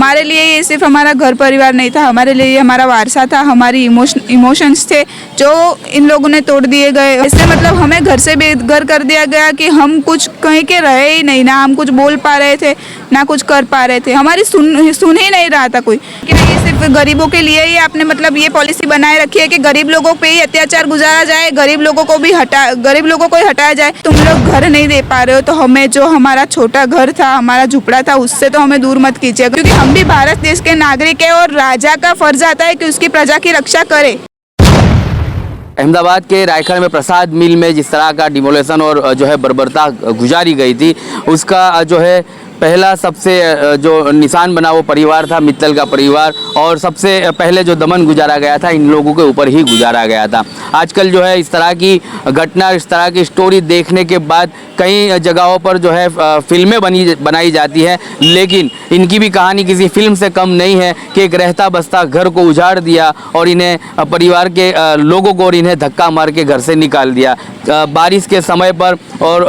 हमारे लिए ये सिर्फ हमारा घर परिवार नहीं था, हमारे लिए ये हमारा वारसा था, हमारी इमोशंस थे जो इन लोगों ने तोड़ दिए गए। इससे मतलब हमें घर से बेघर कर दिया गया कि हम कुछ कहीं के रहे ही नहीं, ना हम कुछ बोल पा रहे थे ना कुछ कर पा रहे थे, हमारी सुन ही नहीं रहा था कोई। क्या ये सिर्फ गरीबों के लिए ही आपने मतलब ये पॉलिसी बनाए रखी है कि गरीब लोगों पे ही अत्याचार गुजारा जाए, गरीब लोगों को ही हटाया जाए? तुम लोग घर नहीं दे पा रहे हो तो हमें जो हमारा छोटा घर था, हमारा झुपड़ा था, उससे तो हमें दूर मत कीजिए, क्योंकि हम भी भारत देश के नागरिक है और राजा का फर्ज आता है कि उसकी प्रजा की रक्षा करे। अहमदाबाद के रायखड़ में प्रसाद मिल में जिस तरह का डिमोलेशन और जो है बर्बरता गुजारी गई थी, उसका जो है पहला सबसे जो निशान बना वो परिवार था, मित्तल का परिवार। और सबसे पहले जो दमन गुजारा गया था इन लोगों के ऊपर ही गुजारा गया था। आजकल जो है इस तरह की घटना, इस तरह की स्टोरी देखने के बाद कई जगहों पर जो है फिल्में बनाई जाती है, लेकिन इनकी भी कहानी किसी फिल्म से कम नहीं है कि एक रहता बसता घर को उजाड़ दिया और इन्हें परिवार के लोगों को और इन्हें धक्का मार के घर से निकाल दिया। बारिश के समय पर और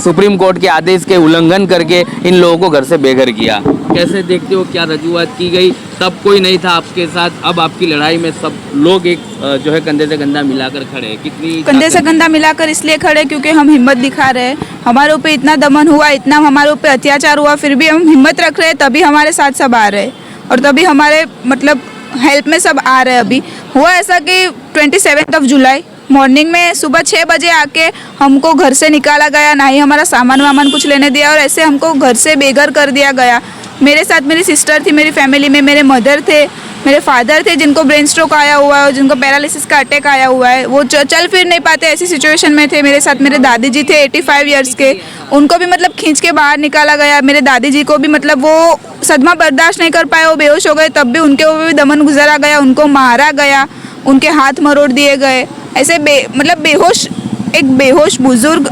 सुप्रीम कोर्ट के आदेश के उल्लंघन करके इन लोगों को घर से बेघर किया। कैसे देखते हो, क्या रजूआत की गई? तब कोई नहीं था आपके साथ, अब आपकी लड़ाई में सब लोग एक जो है कंधे से कंधा मिलाकर खड़े हैं। कितनी कंधे से कंधा मिलाकर इसलिए खड़े क्योंकि हम हिम्मत दिखा रहे हैं। हमारे ऊपर इतना दमन हुआ, इतना हमारे ऊपर अत्याचार हुआ, फिर भी हम हिम्मत रख रहे हैं, तभी हमारे साथ सब आ रहे हैं और तभी हमारे मतलब हेल्प में सब आ रहे हैं। अभी हुआ ऐसा कि 27 जुलाई मॉर्निंग में सुबह 6 बजे आके हमको घर से निकाला गया, ना ही हमारा सामान वामान कुछ लेने दिया और ऐसे हमको घर से बेघर कर दिया गया। मेरे साथ मेरी सिस्टर थी, मेरी फैमिली में मेरे मदर थे, मेरे फादर थे जिनको ब्रेन स्ट्रोक आया हुआ है, जिनको पैरालिसिस का अटैक आया हुआ है, वो चल फिर नहीं पाते, ऐसी सिचुएशन में थे। मेरे साथ मेरे दादी जी थे 85 ईयर्स के, उनको भी मतलब खींच के बाहर निकाला गया। मेरे दादी जी को भी मतलब वो सदमा बर्दाश्त नहीं कर पाए, वो बेहोश हो गए, तब भी उनके ऊपर भी दमन गुजारा गया, उनको मारा गया, उनके हाथ मरोड़ दिए गए। ऐसे एक बेहोश बुजुर्ग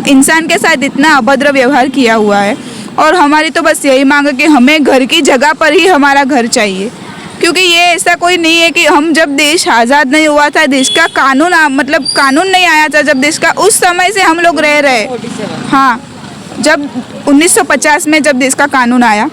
इंसान के साथ इतना अभद्र व्यवहार किया हुआ है। और हमारी तो बस यही मांग है कि हमें घर की जगह पर ही हमारा घर चाहिए, क्योंकि ये ऐसा कोई नहीं है कि हम जब देश आज़ाद नहीं हुआ था, देश का कानून मतलब कानून नहीं आया था जब देश का, उस समय से हम लोग रह रहे। हाँ, जब 1950 में जब देश का कानून आया,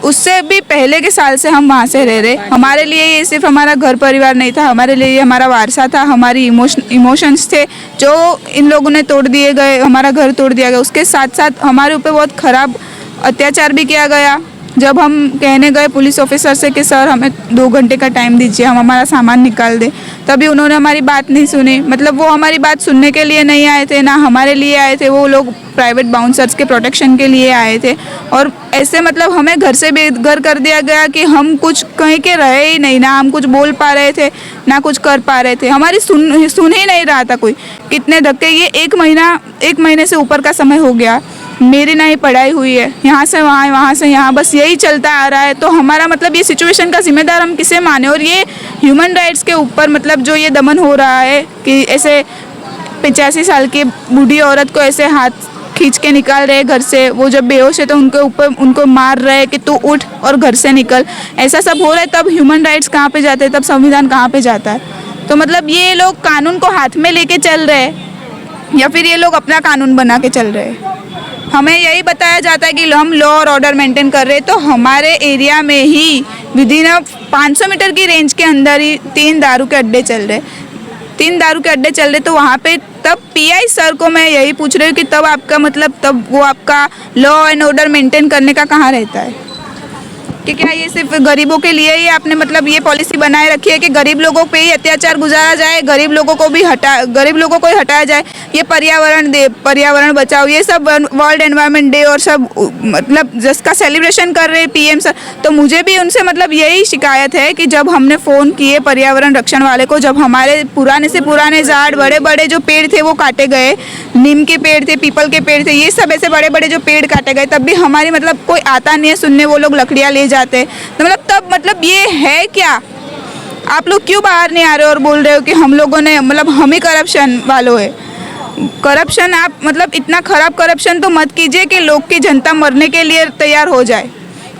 उससे भी पहले के साल से हम वहाँ से रह रहे। हमारे लिए ये सिर्फ हमारा घर परिवार नहीं था, हमारे लिए ये हमारा वारसा था, हमारी इमोशंस थे जो इन लोगों ने तोड़ दिए गए, हमारा घर तोड़ दिया गया। उसके साथ साथ हमारे ऊपर बहुत ख़राब अत्याचार भी किया गया। जब हम कहने गए पुलिस ऑफिसर से कि सर हमें 2 घंटे का टाइम दीजिए, हम हमारा सामान निकाल दें, तभी उन्होंने हमारी बात नहीं सुनी। मतलब वो हमारी बात सुनने के लिए नहीं आए थे, ना हमारे लिए आए थे, वो लोग प्राइवेट बाउंसर्स के प्रोटेक्शन के लिए आए थे। और ऐसे मतलब हमें घर से बेघर कर दिया गया कि हम कुछ कहीं के रहे ही नहीं, ना हम कुछ बोल पा रहे थे ना कुछ कर पा रहे थे, हमारी सुन ही नहीं रहा था कोई। कितने धक्के, ये 1 महीने से ऊपर का समय हो गया, मेरी नई पढ़ाई हुई है, यहाँ से वहाँ, वहाँ से यहाँ, बस यही चलता आ रहा है। तो हमारा मतलब ये सिचुएशन का जिम्मेदार हम किसे माने? और ये ह्यूमन राइट्स के ऊपर मतलब जो ये दमन हो रहा है कि ऐसे 85 साल की बूढ़ी औरत को ऐसे हाथ खींच के निकाल रहे घर से, वो जब बेहोश है तो उनके ऊपर उनको मार रहे कि तू उठ और घर से निकल, ऐसा सब हो रहा है। तब ह्यूमन राइट्स कहाँ पे जाते हैं, तब संविधान कहाँ पे जाता है? तो मतलब ये लोग कानून को हाथ में लेके चल रहे हैं या फिर ये लोग अपना कानून बना के चल रहे हैं। हमें यही बताया जाता है कि हम लॉ और ऑर्डर मेंटेन कर रहे हैं, तो हमारे एरिया में ही विदिन 500 मीटर की रेंज के अंदर ही 3 दारू के अड्डे चल रहे। तो वहाँ पे तब पीआई सर को मैं यही पूछ रही हूँ कि तब आपका मतलब तब वो आपका लॉ एंड ऑर्डर मेंटेन करने का कहाँ रहता है? कि क्या ये सिर्फ गरीबों के लिए ही आपने मतलब ये पॉलिसी बनाए रखी है कि गरीब लोगों पे ही अत्याचार गुजारा जाए, गरीब लोगों को ही हटाया जाए? ये पर्यावरण बचाओ, ये सब वर्ल्ड एनवायरनमेंट डे और सब मतलब जिसका सेलिब्रेशन कर रहे हैं पीएम सर, तो मुझे भी उनसे मतलब यही शिकायत है कि जब हमने फ़ोन किए पर्यावरण रक्षण वाले को, जब हमारे पुराने से पुराने झाड़, बड़े बड़े जो पेड़ थे वो काटे गए, नीम के पेड़ थे, पीपल के पेड़ थे, ये सब ऐसे बड़े बड़े जो पेड़ काटे गए, तब भी हमारी मतलब कोई आता नहीं है सुनने, वो लोग लकड़ियाँ ले जाते हैं। तो मतलब तब मतलब ये है क्या? आप लोग क्यों बाहर नहीं आ रहे और बोल रहे हो कि हम लोगों ने मतलब हम ही करप्शन वालों है? करप्शन आप मतलब इतना खराब करप्शन तो मत कीजिए कि लोग की जनता मरने के लिए तैयार हो जाए।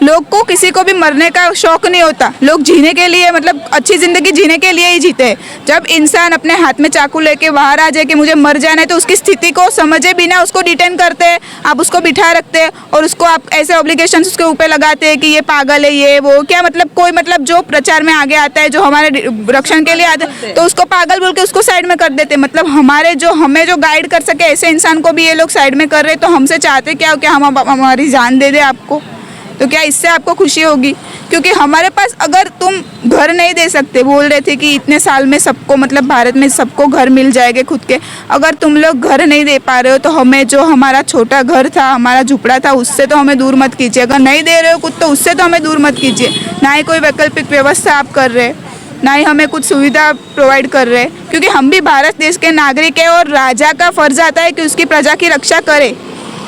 लोग को किसी को भी मरने का शौक नहीं होता, लोग जीने के लिए मतलब अच्छी ज़िंदगी जीने के लिए ही जीते हैं। जब इंसान अपने हाथ में चाकू लेके बाहर आ जाए कि मुझे मर जाना है, तो उसकी स्थिति को समझे बिना उसको डिटेन करते हैं, आप उसको बिठा रखते हैं और उसको आप ऐसे ऑब्लिगेशंस उसके ऊपर लगाते हैं कि ये पागल है, ये वो क्या मतलब कोई मतलब जो प्रचार में आगे आता है, जो हमारे रक्षण के लिए आता है, तो उसको पागल बोल के उसको साइड में कर देते हैं। मतलब हमारे जो हमें जो गाइड कर सके ऐसे इंसान को भी ये लोग साइड में कर रहे हैं, तो हमसे चाहते क्या हो कि हम हमारी जान दे दे आपको, तो क्या इससे आपको खुशी होगी? क्योंकि हमारे पास अगर तुम घर नहीं दे सकते, बोल रहे थे कि इतने साल में सबको मतलब भारत में सबको घर मिल जाएंगे खुद के, अगर तुम लोग घर नहीं दे पा रहे हो तो हमें जो हमारा छोटा घर था, हमारा झुपड़ा था, उससे तो हमें दूर मत कीजिए। अगर नहीं दे रहे हो कुछ तो उससे तो हमें दूर मत कीजिए। ना ही कोई वैकल्पिक व्यवस्था आप कर रहे, ना ही हमें कुछ सुविधा प्रोवाइड कर रहे, क्योंकि हम भी भारत देश के नागरिक हैं और राजा का फर्ज आता है कि उसकी प्रजा की रक्षा करे।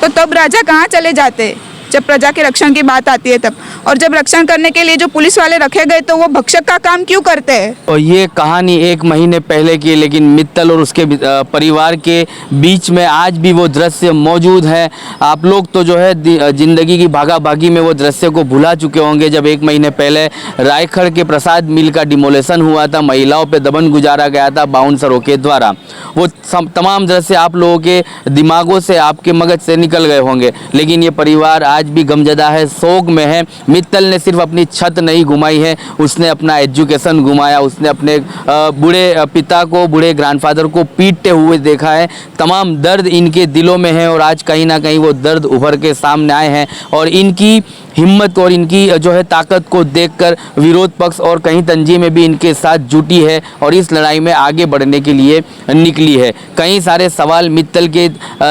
तो तब राजा कहाँ चले जाते हैं जब प्रजा के रक्षण की बात आती है तब, और जब रक्षण करने के लिए जो पुलिस वाले रखे गए तो वो भक्षक का काम क्यों करते हैं? और ये कहानी 1 महीने पहले की, लेकिन मित्तल और उसके परिवार के बीच में आज भी वो दृश्य मौजूद है। आप लोग तो जो है जिंदगी की भागा भागी में वो दृश्य को भुला चुके होंगे, जब 1 महीने पहले रायखड़ के प्रसाद मिल का डिमोलेशन हुआ था, महिलाओं पे दमन गुजारा गया था बाउंसरों के द्वारा। वो तमाम दृश्य आप लोगों के दिमागों से, आपके मगज से निकल गए होंगे, लेकिन ये परिवार आज भी गमजदा है, शोक में है। मित्तल ने सिर्फ अपनी छत नहीं घुमाई है, उसने अपना एजुकेशन घुमाया, उसने अपने बूढ़े पिता को, बूढ़े ग्रैंडफादर को पीटते हुए देखा है। तमाम दर्द इनके दिलों में है और आज कहीं ना कहीं वो दर्द उभर के सामने आए हैं और इनकी हिम्मत और इनकी जो है ताकत को देखकर विरोध पक्ष और कहीं तंजीमें भी इनके साथ जुटी है और इस लड़ाई में आगे बढ़ने के लिए निकली है। कई सारे सवाल मित्तल के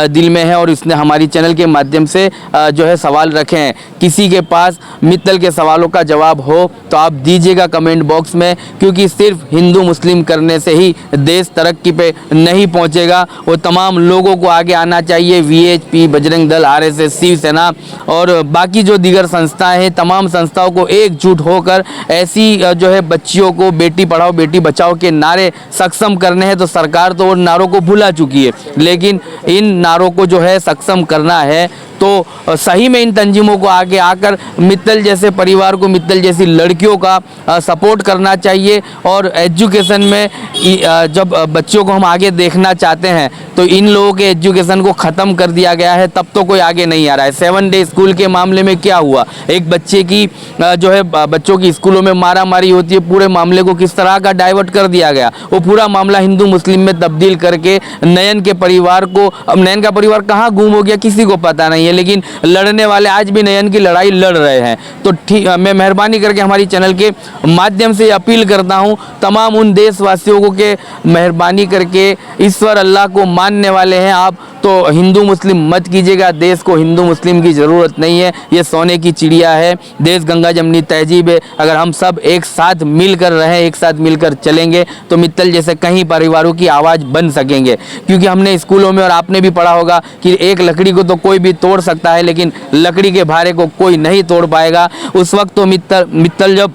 दिल में है और इसने हमारी चैनल के माध्यम से जो है सवाल रखे हैं। किसी के पास मित्तल के सवालों का जवाब हो तो आप दीजिएगा कमेंट बॉक्स में, क्योंकि सिर्फ हिंदू मुस्लिम करने से ही देश तरक्की पे नहीं पहुंचेगा। वो तमाम लोगों को आगे आना चाहिए, वीएचपी, बजरंग दल, आरएसएस, शिवसेना और बाकी जो दीगर संस्थाएं हैं, तमाम संस्थाओं को एकजुट होकर ऐसी जो है बच्चियों को बेटी पढ़ाओ बेटी बचाओ के नारे सक्षम करने हैं। तो सरकार तो उन नारों को भुला चुकी है, लेकिन इन नारों को जो है सक्षम करना है तो सही में इन तंजीमों को आगे आकर मित्तल जैसे परिवार को, मित्तल जैसी लड़कियों का सपोर्ट करना चाहिए। और एजुकेशन में जब बच्चों को हम आगे देखना चाहते हैं तो इन लोगों के एजुकेशन को ख़त्म कर दिया गया है, तब तो कोई आगे नहीं आ रहा है। 7 डे स्कूल के मामले में क्या हुआ, एक बच्चे की जो है बच्चों की स्कूलों में मारा मारी होती है, पूरे मामले को किस तरह का डाइवर्ट कर दिया गया। वो पूरा मामला हिंदू मुस्लिम में तब्दील करके नयन के परिवार को, अब नयन का परिवार कहाँ गुम हो गया किसी को पता नहीं है, लेकिन लड़ने वाले आज भी नयन की लड़ाई लड़ रहे हैं। तो ठीक, मैं मेहरबानी करके हमारी चैनल के माध्यम से अपील करता हूँ तमाम उन देशवासियों को कि मेहरबानी करके ईश्वर अल्लाह को मानने वाले हैं आप तो हिंदू मुस्लिम मत कीजिएगा। देश को हिंदू मुस्लिम की ज़रूरत नहीं है, ये सोने की चिड़िया है। देश गंगा जमनी तहजीब है। अगर हम सब एक साथ मिलकर रहें, एक साथ मिलकर चलेंगे तो मित्तल जैसे कई परिवारों की आवाज़ बन सकेंगे। क्योंकि हमने स्कूलों में और आपने भी पढ़ा होगा कि एक लकड़ी को तो कोई भी तोड़ सकता है, लेकिन लकड़ी के भारे को कोई नहीं तोड़ पाएगा। उस वक्त तो मित्तल जब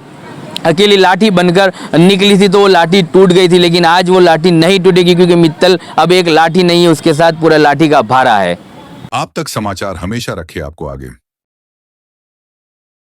अकेली लाठी बनकर निकली थी तो वो लाठी टूट गई थी, लेकिन आज वो लाठी नहीं टूटेगी, क्योंकि मित्तल अब एक लाठी नहीं है, उसके साथ पूरा लाठी का भारा है। आप तक समाचार हमेशा रखे आपको आगे।